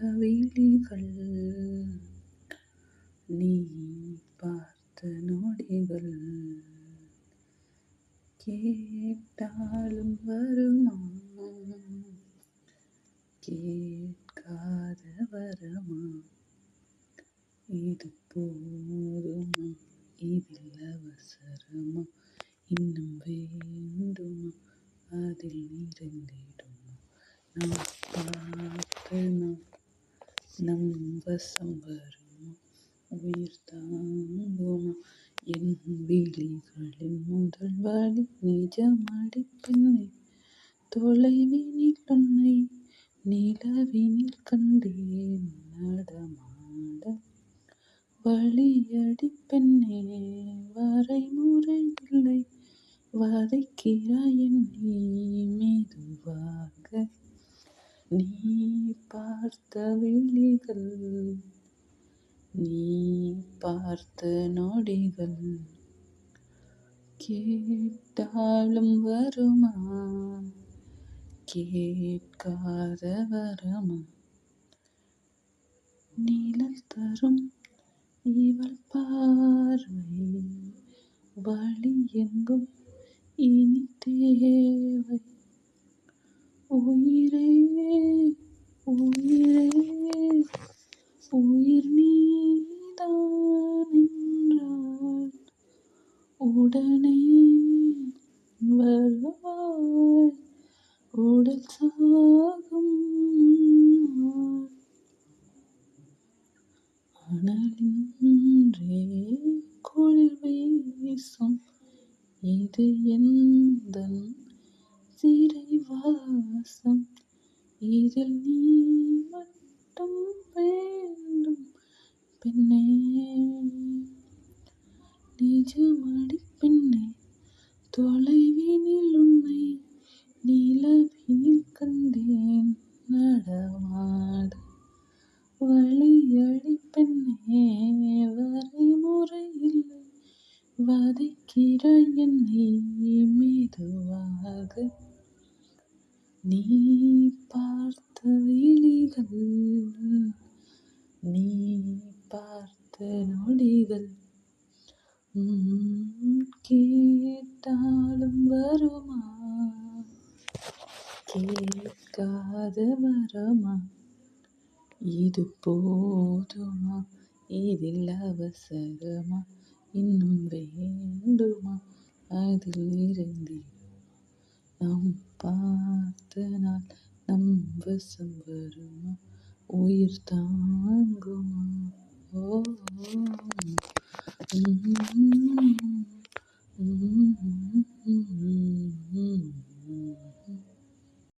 விழிகள் நீ பார்த்த நொடிகள் கேட்டாலும் வருமா, கேட்காத வரமா, இது போதுமா, இதில் அவசரமா, இன்னும் வேண்டுமா, அதில் நிறைந்திடுமா, நாம் பார்த்த நாள் நம் வசம் வருமா, உயிர் தாங்குமா, என் விழிகளின் முதல் வழி நிஜமடி பெண்ணே, தொலைவினில் உன்னை நிலவினில் கண்டேன் நடமாட வழியடி பெண்ணே, வரைமுறை இல்லை வதைக்கிறாய் என்னை மெதுவாக, நீ பார்த்த விழிகள் நீ பார்த்த நொடிகள் கேட்டாலும் வருமா, கேட்காத வரமா, நிழல் தரும் இவள் பார்வை வழி எங்கும் இனி தேவை, உயிரே உயிரே உயிர் நீதான் என்றால் உடனே வருவாய், உடல் சாகும் முன்னால், அனலின்றே குளிர் வீசும் இது எந்தன் சிறைவாசம், இதில் நீ மட்டும் வேண்டும் பெண்ணே, நிஜமடி பெண்ணே, தொலைவினில் உன்னை நிலவினில் கண்டேன் நடமாட வழியடி பெண்ணே, வரைமுறை இல்லை வதைக்கிறாய் என்னை மெதுவாக, நீ பார்த்த விழிகள் நீ பார்த்த நொடிகள் கேட்டாலும் வருமா, கேட்காத வரமா, இது போதுமா, இதில் அவசரமா, இன்னும் வேண்டுமா, அதில் நிறைந்தி, நாம் பார்த்த நாள் நம் வசம் வருமா, உயிர் தாங்குமா, ஓ